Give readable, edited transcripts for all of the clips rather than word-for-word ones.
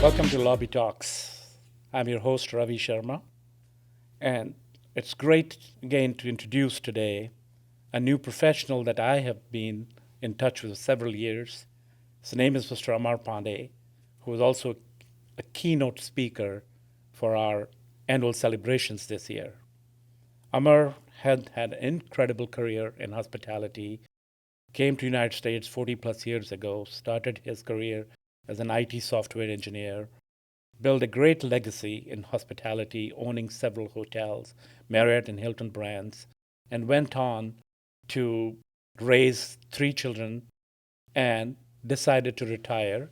Welcome to Lobby Talks. I'm your host, Ravi Sharma, and it's great again to introduce today a new professional that I have been in touch with for several years. His name is Mr. Amar Pandey, who is also a keynote speaker for our annual celebrations this year. Amar had an incredible career in hospitality, came to United States 40 plus years ago, started his career as an IT software engineer, built a great legacy in hospitality, owning several hotels, Marriott and Hilton brands, and went on to raise three children and decided to retire,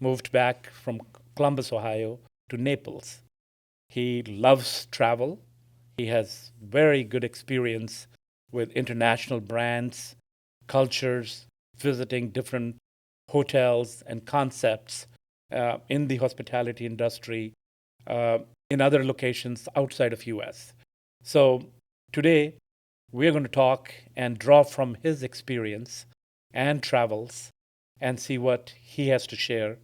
moved back from Columbus, Ohio to Naples. He loves travel. He has very good experience with international brands, cultures, visiting different hotels and concepts in the hospitality industry uh, in other locations outside of US. So today we're going to talk and draw from his experience and travels and see what he has to share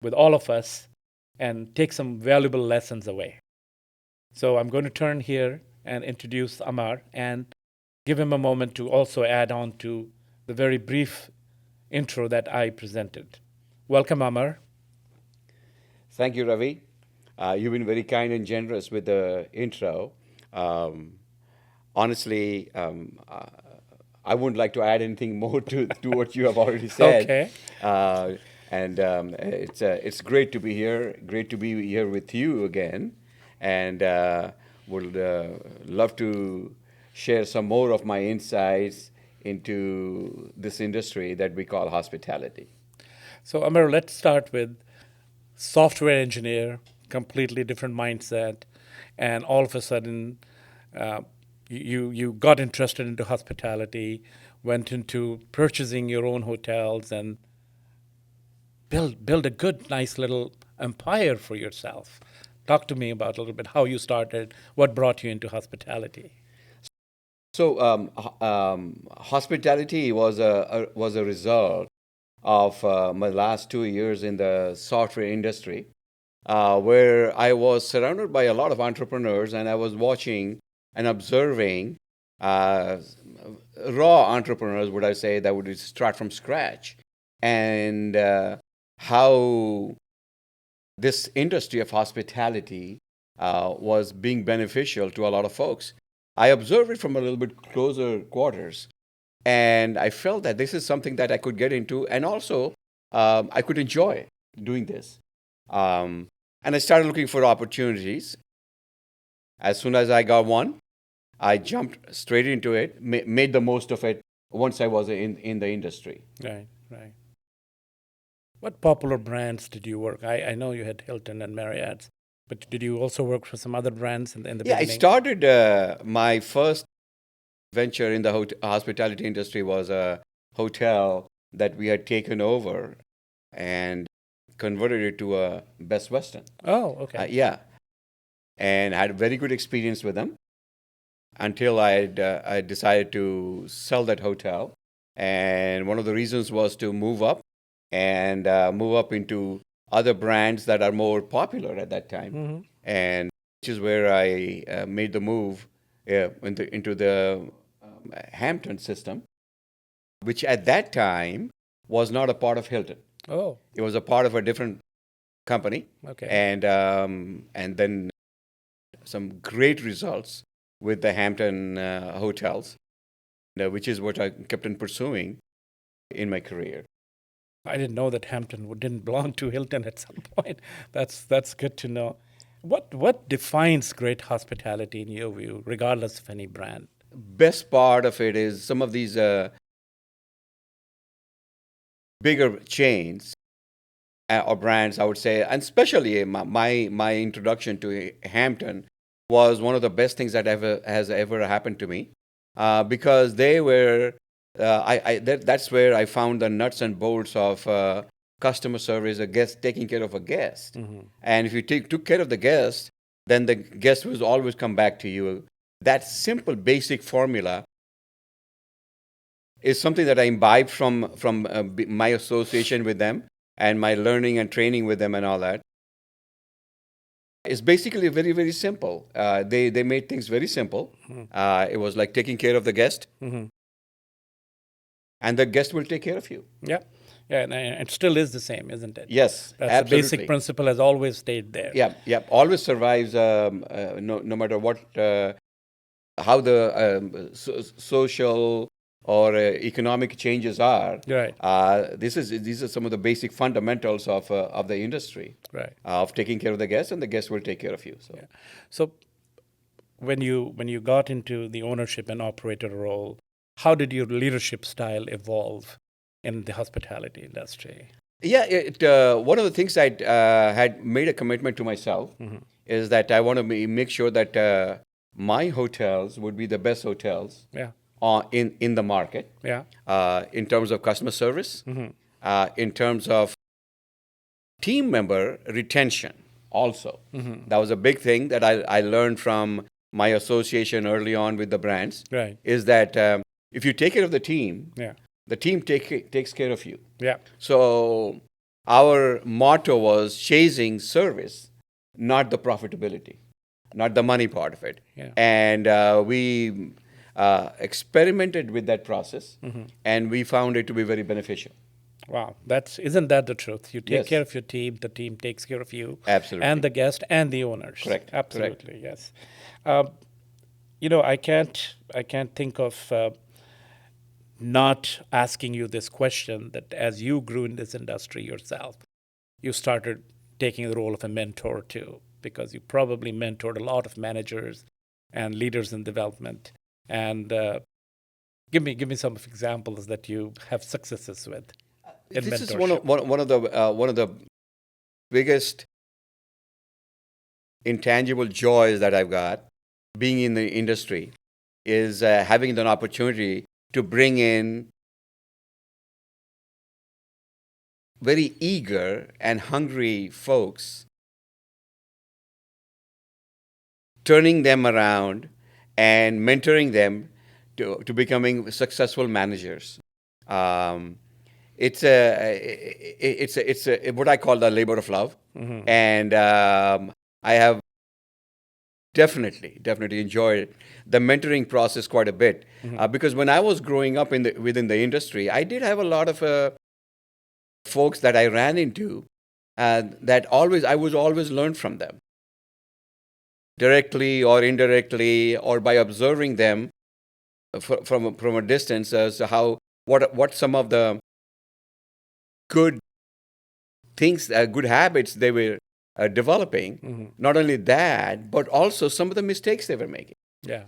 with all of us and take some valuable lessons away. So I'm going to turn here and introduce Amar and give him a moment to also add on to the very brief intro that I presented. Welcome, Amar. Thank you, Ravi. You've been very kind and generous with the intro. Um, Honestly, I wouldn't like to add anything more to what you have already said. Okay. Uh, and it's great to be here. Great to be here with you again, and would love to share some more of my insights into this industry that we call hospitality. So, Amar, let's start with software engineer, completely different mindset, and all of a sudden, uh, you got interested into hospitality, went into purchasing your own hotels, and build a good, nice little empire for yourself. Talk to me about a little bit how you started, what brought you into hospitality. So, hospitality was a result of my last 2 years in the software industry, where I was surrounded by a lot of entrepreneurs, and I was watching and observing uh, raw entrepreneurs, would I say, that would start from scratch, and how this industry of hospitality was being beneficial to a lot of folks. I observed it from a little bit closer quarters, and I felt that this is something that I could get into, and also I could enjoy doing this. Um, and I started looking for opportunities. As soon as I got one, I jumped straight into it, made the most of it once I was in the industry. Right, right. What popular brands did you work? I know you had Hilton and Marriott, but did you also work for some other brands in the Yeah, I beginning? started my first venture in the hospitality industry was a hotel that we had taken over and converted it to a Best Western. Oh, okay. Yeah, and I had a very good experience with them until I decided to sell that hotel. And one of the reasons was to move up and move up into other brands that are more popular at that time. Hmm. And which is where I made the move into the Hampton system, which at that time was not a part of Hilton. Oh, It was a part of a different company, okay. and then some great results with the Hampton hotels, which is what I kept on pursuing in my career. I didn't know that Hampton didn't belong to Hilton at some point. That's good to know. What defines great hospitality in your view, regardless of any brand? Best part of it is some of these bigger chains or brands, I would say, and especially my introduction to Hampton was one of the best things that ever has ever happened to me, because they were that's where I found the nuts and bolts of customer service, a guest taking care of a guest, Hmm. and if you took care of the guest, then the guest will always come back to you. That simple basic formula is something that I imbibed from my association with them and my learning and training with them and all that. It's basically very, very simple. They made things very simple. It was like taking care of the guest, and the guest will take care of you. Yeah. Yeah, and it still is the same, isn't it? Yes, That's the basic absolutely. principle has always stayed there. Yeah, yeah. Always survives, no matter what, how the social or economic changes are. Right. These are some of the basic fundamentals of the industry, Right. of taking care of the guest, and the guest will take care of you. So. Yeah. So when you got into the ownership and operator role, how did your leadership style evolve in the hospitality industry? Yeah, one of the things I had made a commitment to myself is that I want to make sure that my hotels would be the best hotels Yeah. in the market, Yeah. in terms of customer service, in terms of team member retention also. That was a big thing that I learned from my association early on with the brands, Right. is that if you take care of Yeah. the team takes care of you. Yeah. So our motto was chasing service, not the profitability, not the money part of it. Yeah. And we experimented with that process, and we found it to be very beneficial. Wow, isn't that the truth? You take Yes. care of your team, the team takes care of you, Absolutely. and the guest and the owners. Correct, correct. Absolutely, yes. Um, I can't think of not asking you this question that as you grew in this industry yourself, you started taking the role of a mentor too, because you probably mentored a lot of managers and leaders in development. And give me some of examples that you have successes with in This is mentorship. one of the biggest intangible joys that I've got being in the industry, is having an opportunity to bring in very eager and hungry folks, turning them around and mentoring them to becoming successful managers. Um, it's a what I call the labor of love, and I have definitely enjoyed the mentoring process quite a bit, because when I was growing up within the industry, I did have a lot of folks that I ran into, that I would always learn from them, directly or indirectly, or by observing them from a distance, as to what some of the good things, good habits they were developing. Not only that, but also some of the mistakes they were making. Yeah.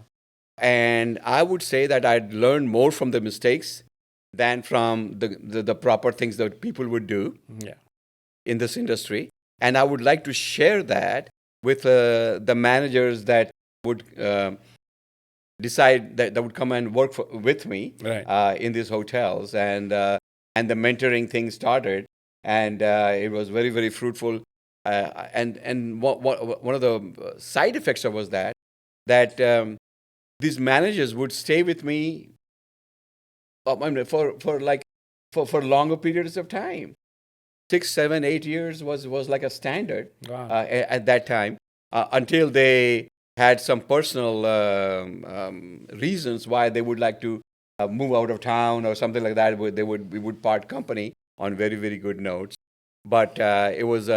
And I would say that I'd learned more from the mistakes than from the proper things that people would do Yeah. in this industry. And I would like to share that with the managers that would decide that would come and work with me, Right. in these hotels. And the mentoring thing started, and it was very, very fruitful. And one of the side effects of was that these managers would stay with me, I mean, for longer periods of time. 6, 7, 8 years was like a standard Wow. at that time, until they had some personal reasons why they would like to move out of town or something like that. We would part company on very, very good notes. But it was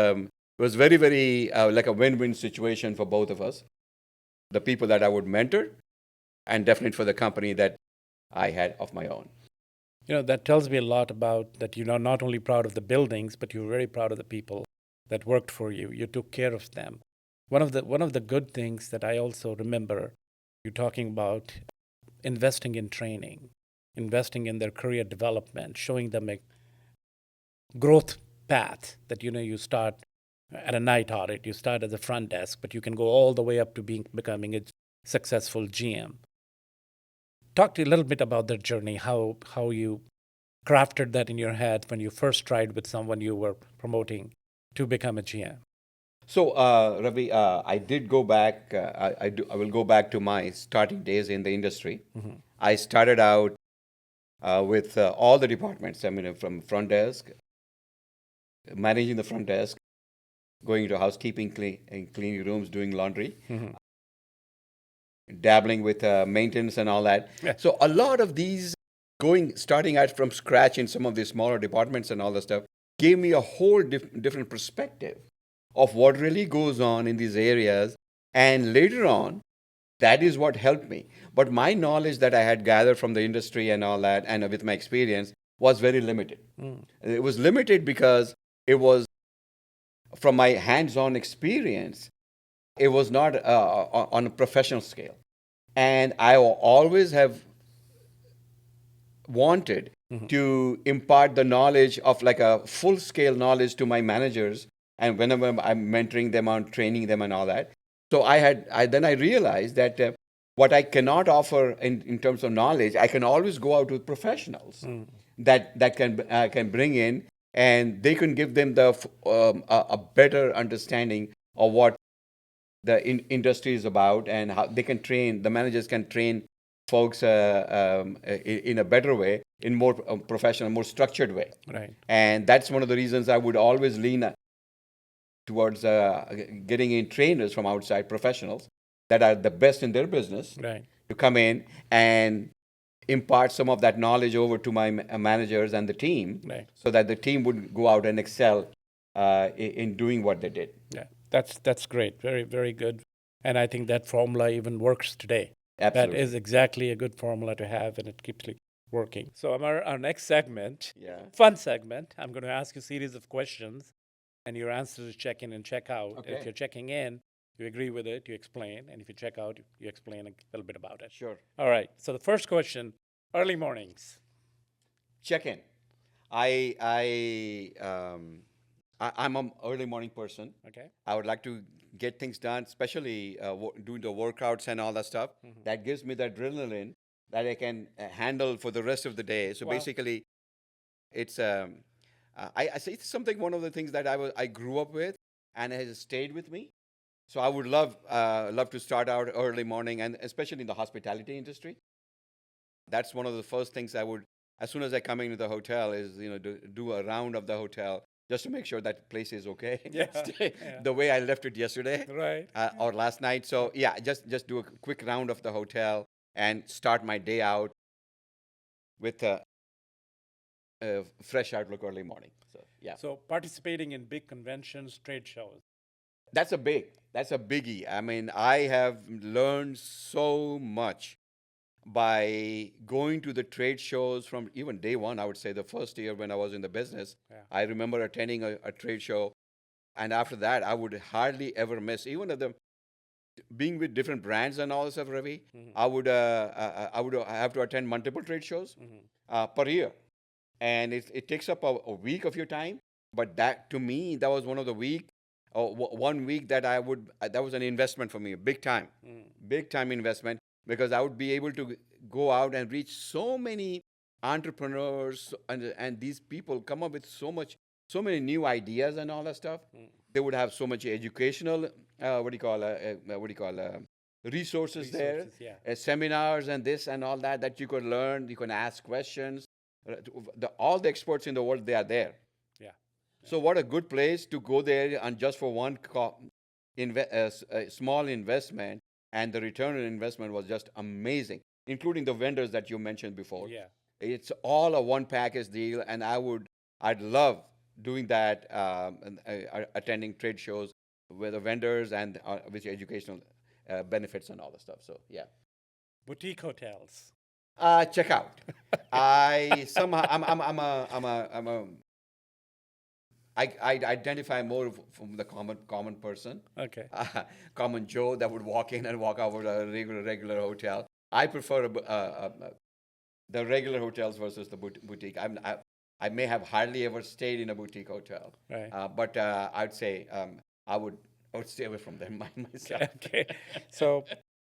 very, very like a win-win situation for both of us. The people that I would mentor, and definitely for the company that I had of my own. That tells me a lot about that you're not only proud of the buildings, but you're very proud of the people that worked for you. You took care of them. One of the good things that I also remember you talking about investing in training, investing in their career development, showing them a growth path that you start at a night audit, you start at the front desk, but you can go all the way up to becoming a successful GM. Talk to you a little bit about that journey, how you crafted that in your head when you first tried with someone you were promoting to become a GM. So, Ravi, I did go back. I will go back to my starting days in the industry. I started out with all the departments. I mean, from front desk, managing the front desk, going to housekeeping, and cleaning rooms, doing laundry, dabbling with maintenance and all that. Yeah. So a lot of these starting out from scratch in some of these smaller departments and all that stuff gave me a whole different perspective of what really goes on in these areas. And later on, that is what helped me. But my knowledge that I had gathered from the industry and all that, and with my experience, was very limited. It was limited because it was from my hands-on experience. It was not on a professional scale, and I always have wanted to impart the knowledge of like a full-scale knowledge to my managers, and whenever I'm mentoring them on training them and all that. So then I realized that what I cannot offer in terms of knowledge, I can always go out with professionals that can bring in, and they can give them a better understanding of what the industry is about, and how they can train, the managers can train folks in a better way, in more professional, more structured way. Right. And that's one of the reasons I would always lean towards getting in trainers from outside, professionals that are the best in their business, Right. to come in and impart some of that knowledge over to my managers and the team, Right. so that the team would go out and excel in doing what they did. Yeah. That's great. Very, very good. And I think that formula even works today. Absolutely. That is exactly a good formula to have, and it keeps working. So, our next segment, Yeah. fun segment, I'm going to ask you a series of questions, and your answers is check in and check out. Okay. If you're checking in, you agree with it, you explain. And if you check out, you explain a little bit about it. Sure. All right. So, the first question, early mornings. Check in. I'm an early morning person. Okay. I would like to get things done, especially doing the workouts and all that stuff. That gives me the adrenaline that I can handle for the rest of the day. So Wow. basically, it's I say it's something, one of the things that I grew up with and has stayed with me. So I would love to start out early morning, and especially in the hospitality industry. That's one of the first things I would, as soon as I come into the hotel, is do a round of the hotel, just to make sure that place is okay. Yeah, Stay yeah. the way I left it yesterday, Right. or last night. So yeah, just do a quick round of the hotel and start my day out with a fresh outlook early morning. So yeah, So, participating in big conventions, trade shows. that's a biggie. I mean, I have learned so much by going to the trade shows from even day one. I would say the first year when I was in the business, Yeah. I remember attending a trade show, and after that, I would hardly ever miss, even at the being with different brands and all this stuff, Ravi. I would have to attend multiple trade shows per year, and it takes up a week of your time. But that, to me, that was one of the one week that that was an investment for me, a big time investment, because I would be able to go out and reach so many entrepreneurs, and these people come up with so many new ideas and all that stuff. They would have so much educational, resources there, Resources, yeah. seminars and this and all that you could learn. You can ask questions. All the experts in the world, they are there. Yeah. So what a good place to go there, and just for one a small investment, and the return on investment was just amazing, including the vendors that you mentioned before. Yeah. It's all a one package deal, and I'd love doing that, attending trade shows with the vendors and with educational benefits and all the stuff. So yeah. Boutique hotels. Check out. I somehow I identify more from the common person, Okay. common Joe that would walk in and walk out of a regular hotel. I prefer the regular hotels versus the boutique. I may have hardly ever stayed in a boutique hotel, Right. but I'd say I would stay away from them myself. Okay. So,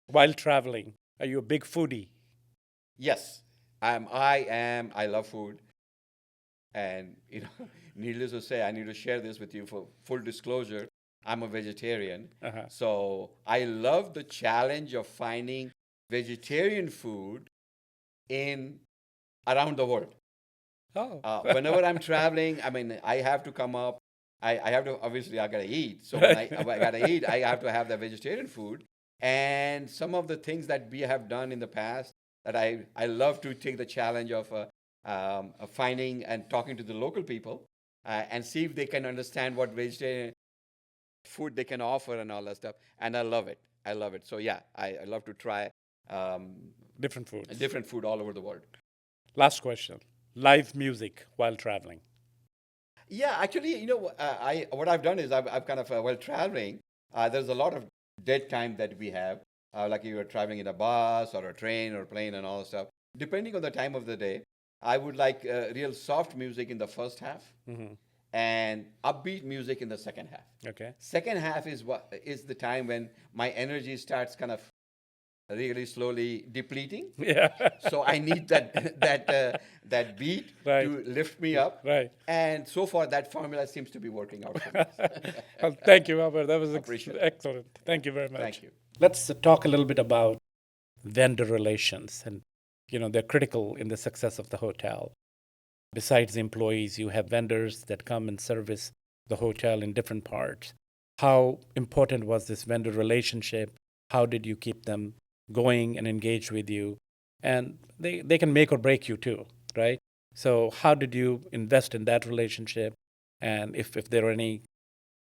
while traveling, are you a big foodie? Yes, I am. I love food, and needless to say, I need to share this with you for full disclosure. I'm a vegetarian, Uh-huh. so I love the challenge of finding vegetarian food in around the world. Oh. Whenever I'm traveling, I mean, I have to come up I have to, obviously, I gotta eat. So when I gotta eat, I have to have the vegetarian food. And some of the things that we have done in the past that I love to take the challenge of finding and talking to the local people and see if they can understand what vegetarian food they can offer and all that stuff. And I love it. I love it. So yeah, I love to try um, Different foods. different food all over the world. Last question. Live music while traveling. Yeah, actually, I what I've done is I've kind of while traveling, there's a lot of dead time that we have, like you are traveling in a bus or a train or plane and all that stuff. Depending on the time of the day, I would like real soft music in the first half Hmm. and upbeat music in the second half. Okay. Second half is what is the time when my energy starts kind of really slowly depleting. Yeah. So I need that beat Right. to lift me up. Right. And so far, that formula seems to be working out for me. Well, thank you, Robert. That was Appreciate it. excellent. Thank you very much. Thank you. Let's talk a little bit about vendor relations, and they're critical in the success of the hotel. Besides the employees, you have vendors that come and service the hotel in different parts. How important was this vendor relationship? How did you keep them going and engaged with you? And they can make or break you too, right? So how did you invest in that relationship? And if there are any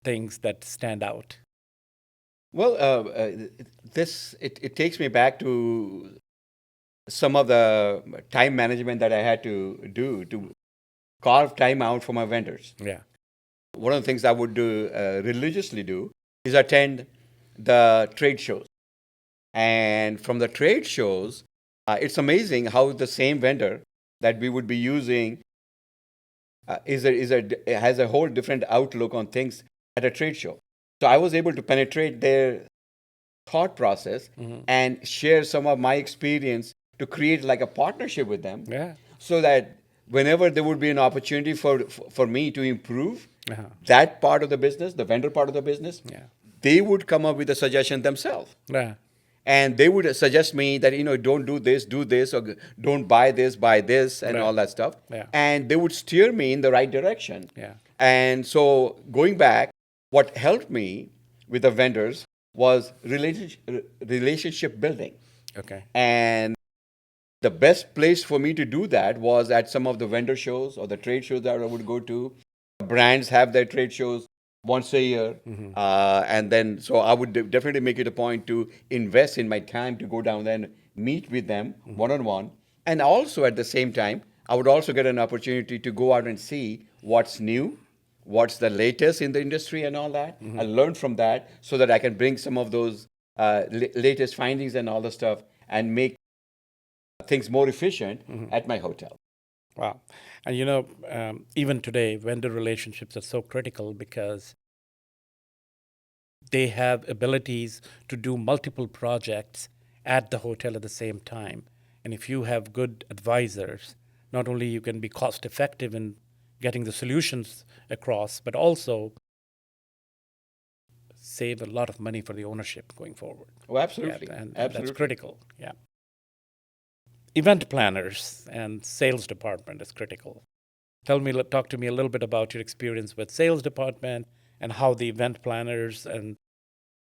things that stand out? Well, it takes me back to some of the time management that I had to do to carve time out for my vendors. Yeah. One of the things I would do religiously do is attend the trade shows. And from the trade shows, it's amazing how the same vendor that we would be using has a whole different outlook on things at a trade show. So I was able to penetrate their thought process and share some of my experience to create like a partnership with them, Yeah. so that whenever there would be an opportunity for me to improve Uh-huh. that part of the business, the vendor part of the business, Yeah. they would come up with a suggestion themselves. Yeah. And they would suggest me that, don't do this, or don't buy this, and Right. all that stuff. Yeah. And they would steer me in the right direction. Yeah. And so going back, what helped me with the vendors was relationship building. Okay. And the best place for me to do that was at some of the vendor shows or the trade shows that I would go to. Brands have their trade shows once a year. And then, so I would definitely make it a point to invest in my time to go down there and meet with them one on one. And also at the same time, I would also get an opportunity to go out and see what's new, what's the latest in the industry and all that. I learn from that so that I can bring some of those latest findings and all the stuff and make things more efficient at my hotel. Wow. And even today, vendor relationships are so critical because they have abilities to do multiple projects at the hotel at the same time. And if you have good advisors, not only you can be cost effective in getting the solutions across, but also save a lot of money for the ownership going forward. Oh, absolutely. And Absolutely. that's critical. Yeah. Event planners and sales department is critical. Talk to me a little bit about your experience with sales department and how the event planners and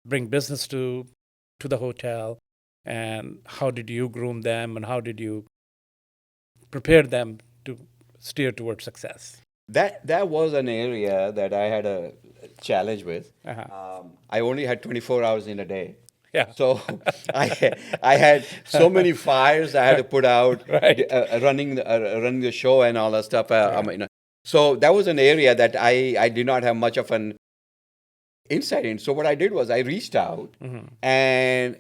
bring business to the hotel, and how did you groom them and how did you prepare them to steer towards success? That was an area that I had a challenge with. Uh-huh. I only had 24 hours in a day. Yeah. So I had so many fires I had to put out, Right. running the show and all that stuff. So that was an area that I did not have much of an insight in. So what I did was I reached out and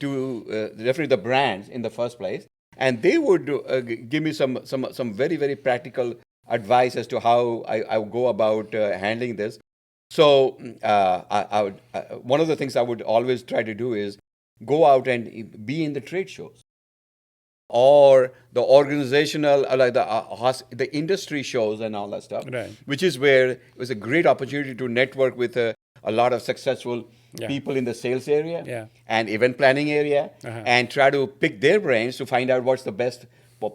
to definitely the brands in the first place, and they would give me some very very practical advice as to how I would go about handling this. So I would, one of the things I would always try to do is go out and be in the trade shows or the organizational, like the industry shows and all that stuff, Right. which is where it was a great opportunity to network with a lot of successful Yeah. people in the sales area Yeah. and event planning area, and try to pick their brains to find out what's the best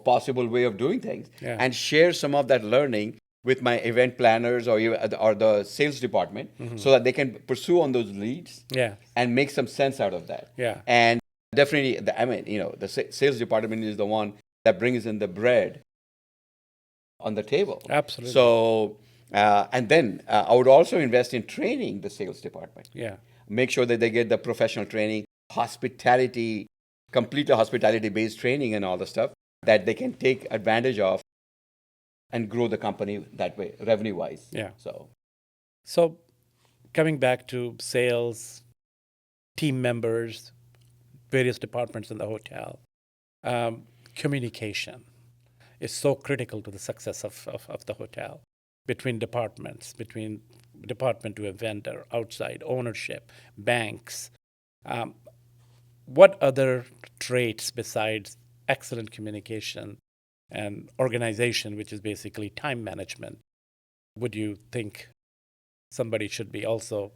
possible way of doing things, Yeah. and share some of that learning with my event planners or the sales department so that they can pursue on those leads Yeah. and make some sense out of that. Yeah. And definitely, the sales department is the one that brings in the bread on the table. Absolutely. So, and then I would also invest in training the sales department. Yeah. Make sure that they get the professional training, hospitality, completely hospitality-based training and all the stuff that they can take advantage of and grow the company that way, revenue-wise. Yeah. So, Coming back to sales, team members, various departments in the hotel, communication is so critical to the success of the hotel between departments, between department to a vendor, outside ownership, banks. What other traits besides excellent communication and organization, which is basically time management, would you think somebody should be also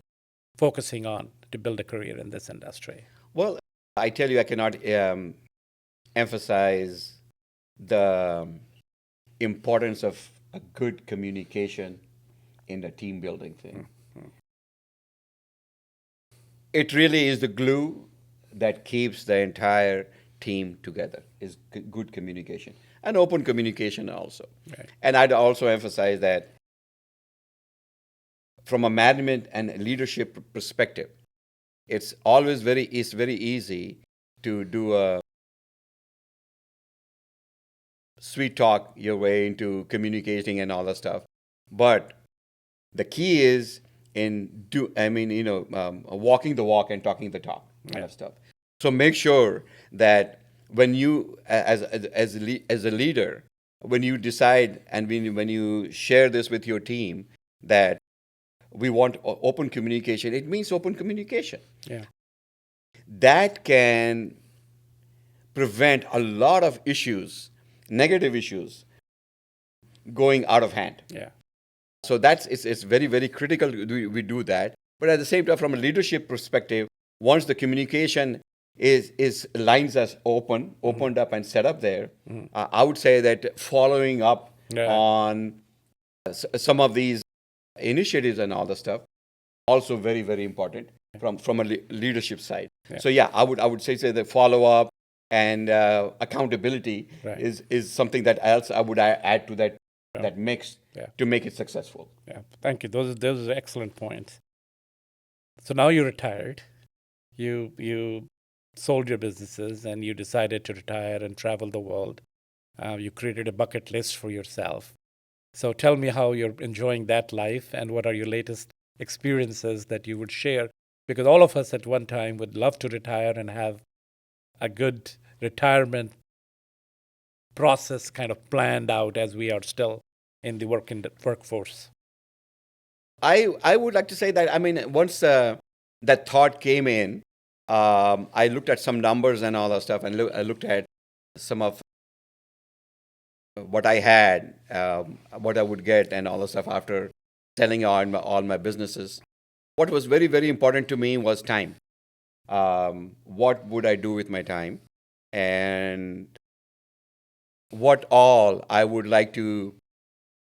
focusing on to build a career in this industry? well, I tell you, I cannot emphasize the importance of a good communication in the team building thing. It really is the glue that keeps the entire team together, is good communication and open communication also. Right. And I'd also emphasize that from a management and leadership perspective, it's very easy to do a sweet talk your way into communicating and all that stuff. But the key is walking the walk and talking the talk kind of stuff. So make sure that when you, as a leader, when you decide and when you share this with your team that we want open communication, it means open communication. Yeah. That can prevent a lot of issues, negative issues, going out of hand. Yeah. So it's very, very critical we do that. But at the same time, from a leadership perspective, once the communication is lines us opened up and set up there, I would say that following up on some of these initiatives and all the stuff also very, very important from a leadership side. Yeah. So yeah, I would say that follow up and accountability Right. is something that else I would add to that mix to make it successful. Yeah. Thank you. Those are excellent points. So now you're retired. You sold your businesses and you decided to retire and travel the world. You created a bucket list for yourself. So tell me how you're enjoying that life and what are your latest experiences that you would share? Because all of us at one time would love to retire and have a good retirement process kind of planned out as we are still in the workforce. I would like to say that, once that thought came in, I looked at some numbers and all that stuff, and I looked at some of what I had, what I would get, and all the stuff after selling all my businesses. What was very, very important to me was time. What would I do with my time? And what all I would like to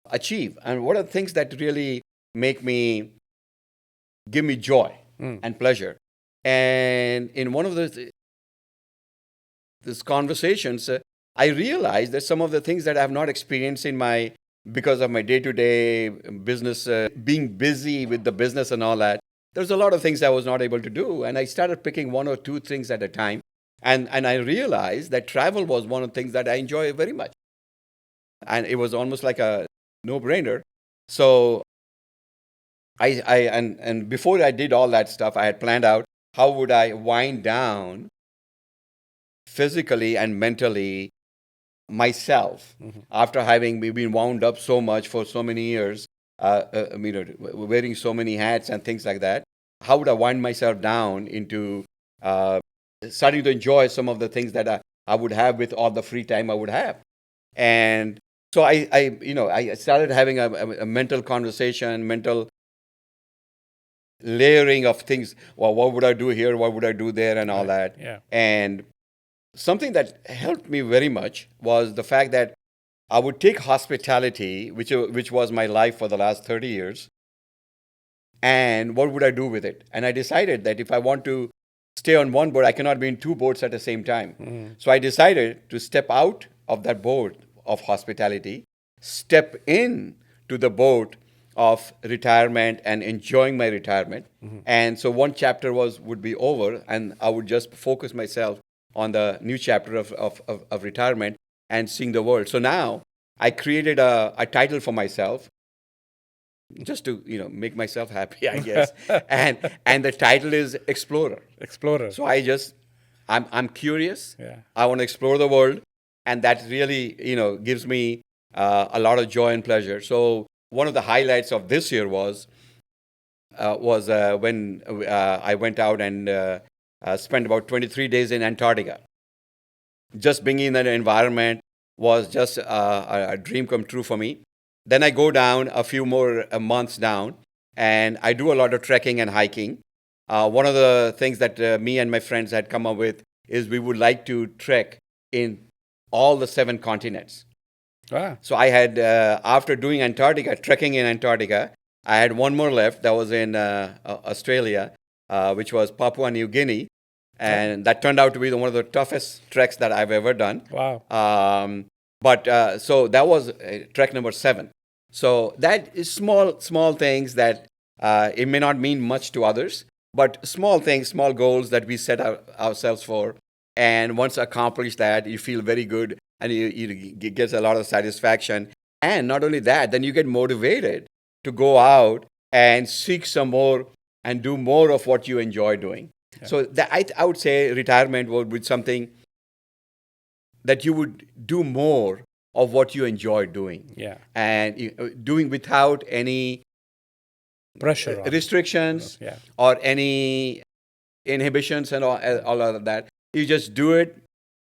achieve? And what are the things that really give me joy and pleasure? And in one of these conversations, I realized that some of the things that I have not experienced because of my day-to-day business, being busy with the business and all that, there's a lot of things I was not able to do. And I started picking one or two things at a time. And I realized that travel was one of the things that I enjoy very much. And it was almost like a no-brainer. So and before I did all that stuff, I had planned out how would I wind down physically and mentally myself after having been wound up so much for so many years, wearing so many hats and things like that. How would I wind myself down into starting to enjoy some of the things that I would have with all the free time I would have? And so I started having a mental conversation, mental layering of things. Well, what would I do here? What would I do there? And all that. Yeah. And something that helped me very much was the fact that I would take hospitality, which was my life for the last 30 years, and what would I do with it? And I decided that if I want to stay on one boat, I cannot be in two boats at the same time. So I decided to step out of that boat of hospitality, step in to the boat of retirement and enjoying my retirement. And so one chapter would be over, and I would just focus myself on the new chapter of retirement and seeing the world. So now I created a title for myself just to make myself happy, I guess. and the title is Explorer. Explorer. So I'm curious. Yeah. I want to explore the world, and that really gives me a lot of joy and pleasure. So one of the highlights of this year was when I went out and spent about 23 days in Antarctica. Just being in that environment was just a dream come true for me. Then I go down a few more months down, and I do a lot of trekking and hiking. One of the things that me and my friends had come up with is we would like to trek in all the 7 continents. Ah. So I had, after doing Antarctica, trekking in Antarctica, I had one more left that was in Australia, which was Papua New Guinea. And that turned out to be one of the toughest treks that I've ever done. Wow. So that was trek number 7. So that is small things that it may not mean much to others, but small things, small goals that we set ourselves for. And once accomplished that, you feel very good, and you get a lot of satisfaction. And not only that, then you get motivated to go out and seek some more and do more of what you enjoy doing. Yeah. So I would say retirement would be something that you would do more of what you enjoy doing. Yeah. And doing without any pressure, restrictions, yeah, or any inhibitions and all of that. You just do it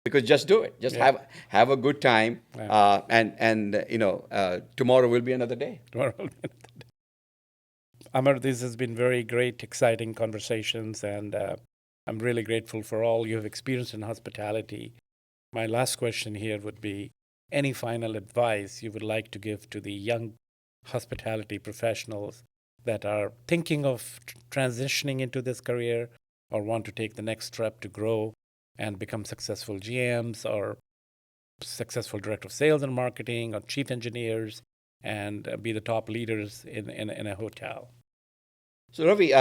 because just do it. Just have a good time. Yeah. And tomorrow will be another day. Amar, this has been very great, exciting conversations, and I'm really grateful for all you have experienced in hospitality. My last question here would be, any final advice you would like to give to the young hospitality professionals that are thinking of transitioning into this career or want to take the next step to grow and become successful GMs or successful director of sales and marketing or chief engineers and be the top leaders in a hotel? So Ravi,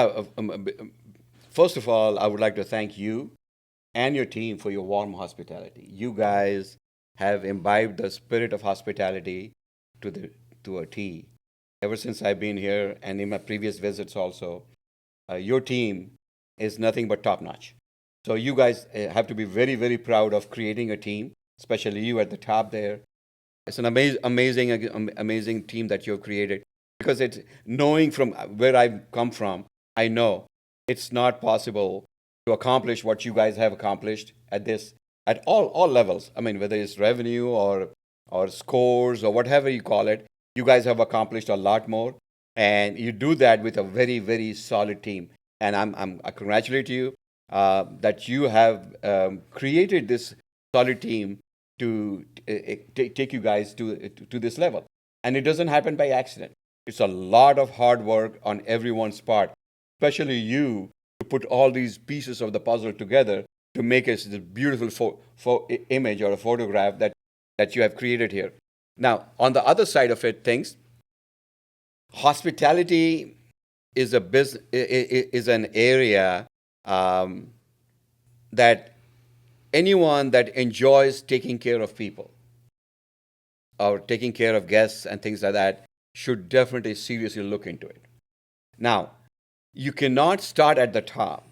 first of all, I would like to thank you and your team for your warm hospitality. You guys have imbibed the spirit of hospitality to a T. Ever since I've been here and in my previous visits also, your team is nothing but top-notch. So you guys have to be very, very proud of creating a team, especially you at the top there. It's an amazing team that you've created, because it's knowing from where I've come from, I know it's not possible to accomplish what you guys have accomplished at all levels. I mean, whether it's revenue or scores or whatever you call it, you guys have accomplished a lot more, and you do that with a very, very solid team. And I congratulate you that you have created this solid team to take you guys to this level. And it doesn't happen by accident. It's a lot of hard work on everyone's part, especially you, to put all these pieces of the puzzle together to make us this beautiful image or a photograph that you have created here. Now, on the other side of it, things, hospitality is an area that anyone that enjoys taking care of people or taking care of guests and things like that should definitely seriously look into it. Now, you cannot start at the top.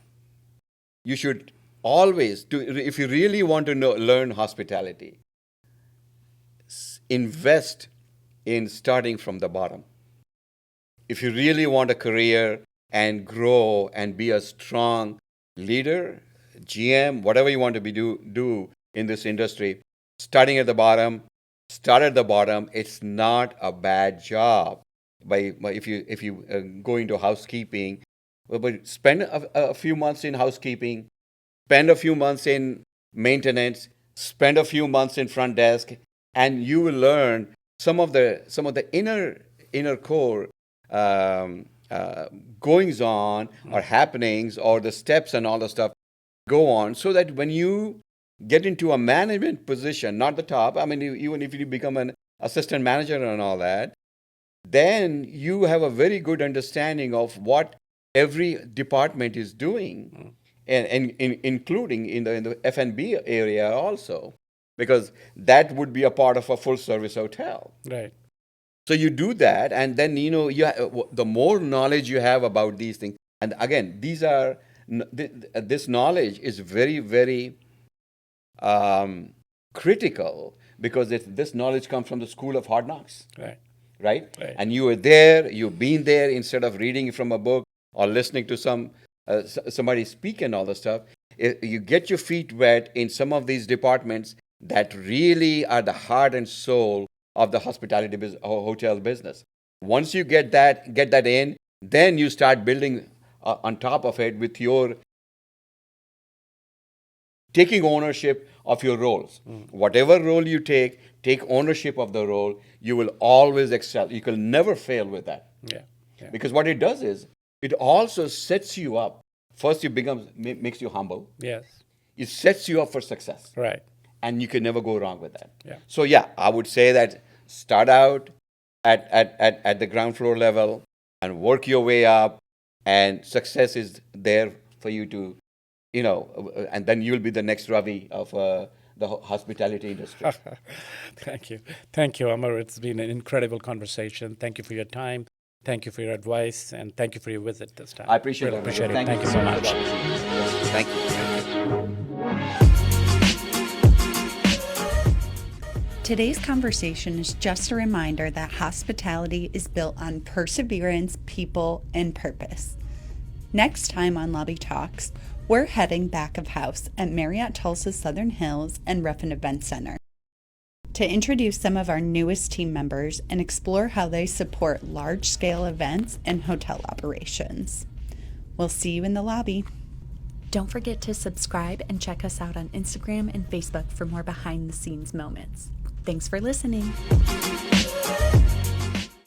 You should always if you really want to learn hospitality, invest in starting from the bottom. If you really want a career and grow and be a strong leader, GM, whatever you want to do in this industry, starting at the bottom, start at the bottom. It's not a bad job. If you go into housekeeping, but spend a few months in housekeeping, spend a few months in maintenance, spend a few months in front desk, and you will learn some of the inner core goings on or happenings or the steps and all the stuff go on, so that when you get into a management position, not the top, I mean, even if you become an assistant manager and all that, then you have a very good understanding of what every department is doing, and including in the F&B area also, because that would be a part of a full service hotel. Right. So you do that, and then the more knowledge you have about these things, and again, this knowledge is very, very critical, because this knowledge comes from the school of hard knocks, Right. right? Right. And you were there, you've been there, instead of reading from a book or listening to somebody speak and all the stuff. You get your feet wet in some of these departments that really are the heart and soul of the hospitality hotel business. Once you get that in, then you start building on top of it with your taking ownership of your roles. Whatever role you take ownership of the role. You will always excel. You can never fail with that. Yeah. Yeah. Because what it does is, it also sets you up. First, makes you humble. Yes. It sets you up for success. Right. And you can never go wrong with that. Yeah. So yeah, I would say that start out at the ground floor level and work your way up, and success is there for you to, and then you'll be the next Ravi of the hospitality industry. Thank you, Amar. It's been an incredible conversation. Thank you for your time. Thank you for your advice, and thank you for your visit this time. I appreciate Really it. appreciate it. Thank you so much. Thank you. Today's conversation is just a reminder that hospitality is built on perseverance, people, and purpose. Next time on Lobby Talks, we're heading back of house at Marriott Tulsa Southern Hills and Ruffin Event Center to introduce some of our newest team members and explore how they support large-scale events and hotel operations. We'll see you in the lobby. Don't forget to subscribe and check us out on Instagram and Facebook for more behind-the-scenes moments. Thanks for listening.